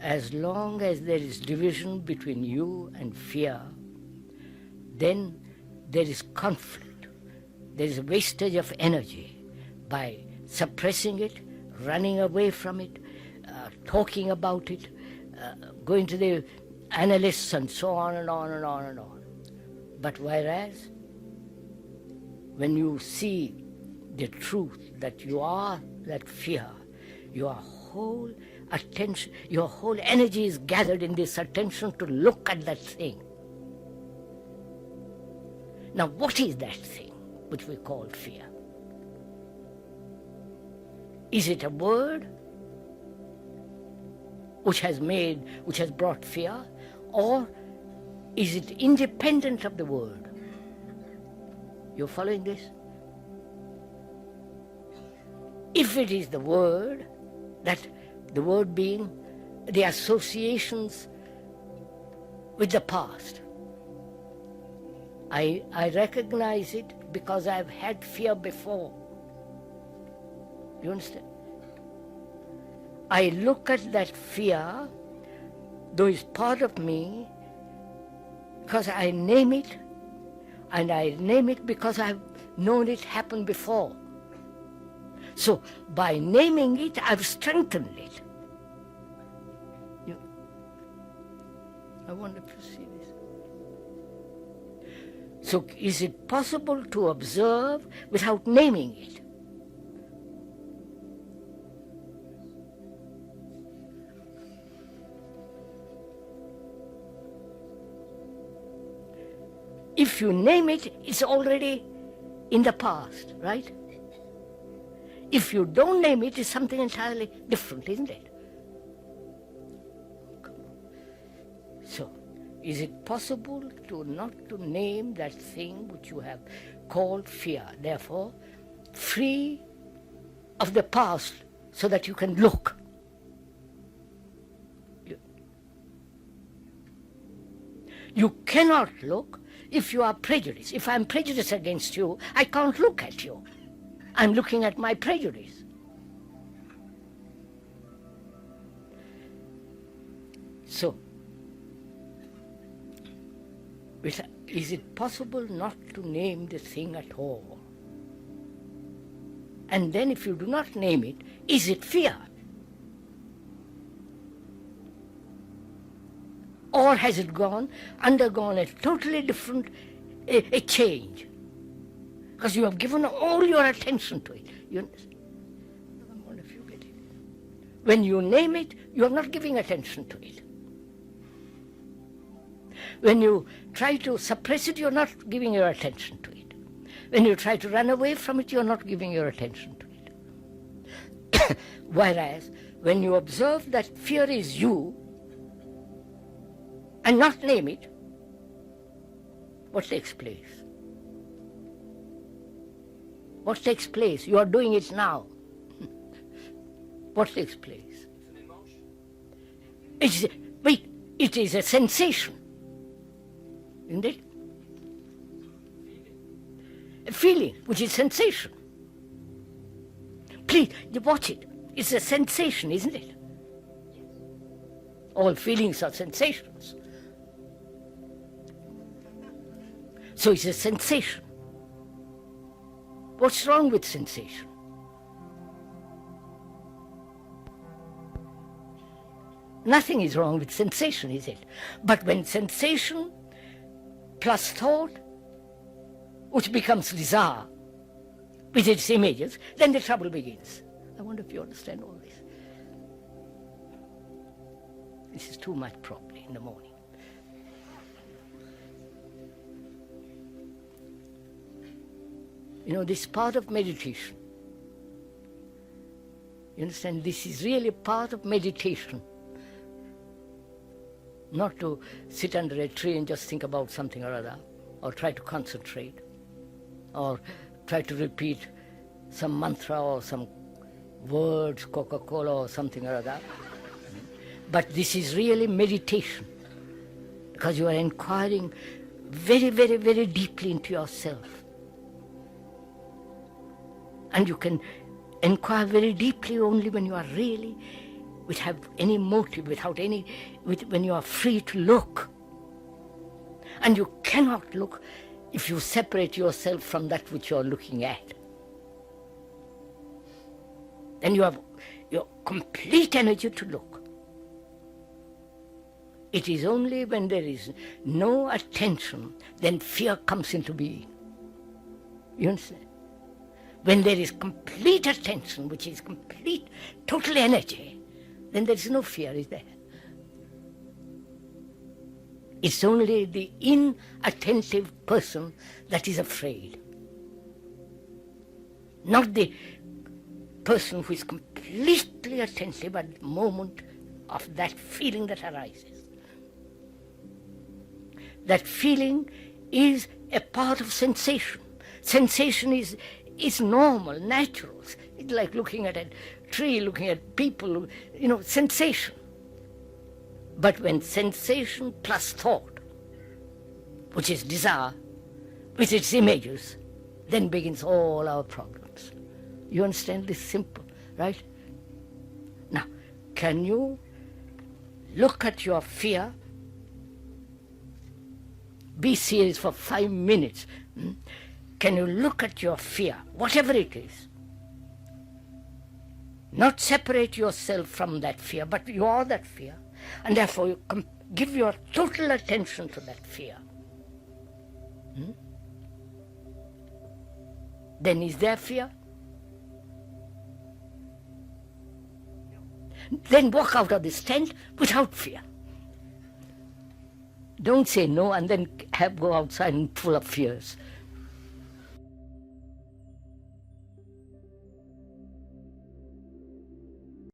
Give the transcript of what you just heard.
as long as there is division between you and fear, then there is conflict. There is a wastage of energy by suppressing it, running away from it, talking about it, going to the analysts and so on and on and on and on. But whereas, when you see the truth that you are that fear, your whole attention, your whole energy is gathered in this attention to look at that thing. Now, what is that thing which we call fear? Is it a word which has brought fear, or is it independent of the word? You're following this? If it is the word, that the word being the associations with the past, I recognize it because I've had fear before. You understand? I look at that fear, though it's part of me, because I name it, and I name it because I've known it happen before. So by naming it, I've strengthened it. I wonder if you see this. So is it possible to observe without naming it? If you name it, it's already in the past, right? If you don't name it, it's something entirely different, isn't it? So, is it possible not to name that thing which you have called fear, therefore free of the past so that you can look? You cannot look if you are prejudiced. If I'm prejudiced against you, I can't look at you. I'm looking at my prejudice. So, is it possible not to name the thing at all? And then if you do not name it, is it fear? Or has it undergone a totally different a change? Because you have given all your attention to it. You understand? I wonder if you get it. When you name it, you are not giving attention to it. When you try to suppress it, you're not giving your attention to it. When you try to run away from it, you're not giving your attention to it. Whereas, when you observe that fear is you, and not name it, what takes place? What takes place? You are doing it now. What takes place? It's an emotion. It is a sensation. Isn't it? A feeling, which is sensation. Please, you watch it. It's a sensation, isn't it? All feelings are sensations. So it's a sensation. What's wrong with sensation? Nothing is wrong with sensation, is it? But when sensation plus thought, which becomes desire, with its images, then the trouble begins. I wonder if you understand all this. This is too much probably in the morning. You know, this part of meditation. You understand? This is really part of meditation. Not to sit under a tree and just think about something or other, or try to concentrate, or try to repeat some mantra or some words, Coca-Cola or something or other. But this is really meditation, because you are inquiring very, very, very deeply into yourself. And you can inquire very deeply only when you are really without any motive, when you are free to look. And you cannot look if you separate yourself from that which you are looking at. Then you have your complete energy to look. It is only when there is no attention, then fear comes into being. You understand? When there is complete attention, which is complete, total energy, then there is no fear, is there? It's only the inattentive person that is afraid. Not the person who is completely attentive at the moment of that feeling that arises. That feeling is a part of sensation. Sensation is normal, natural. It's like looking at a tree, looking at people, sensation. But when sensation plus thought, which is desire, with its images, then begins all our problems. You understand this? Simple, right? Now, can you look at your fear? Be serious for 5 minutes. Can you look at your fear, whatever it is? Not separate yourself from that fear, but you are that fear. And therefore you give your total attention to that fear. Then is there fear? Then walk out of this tent without fear. Don't say no and then go outside and full of fears.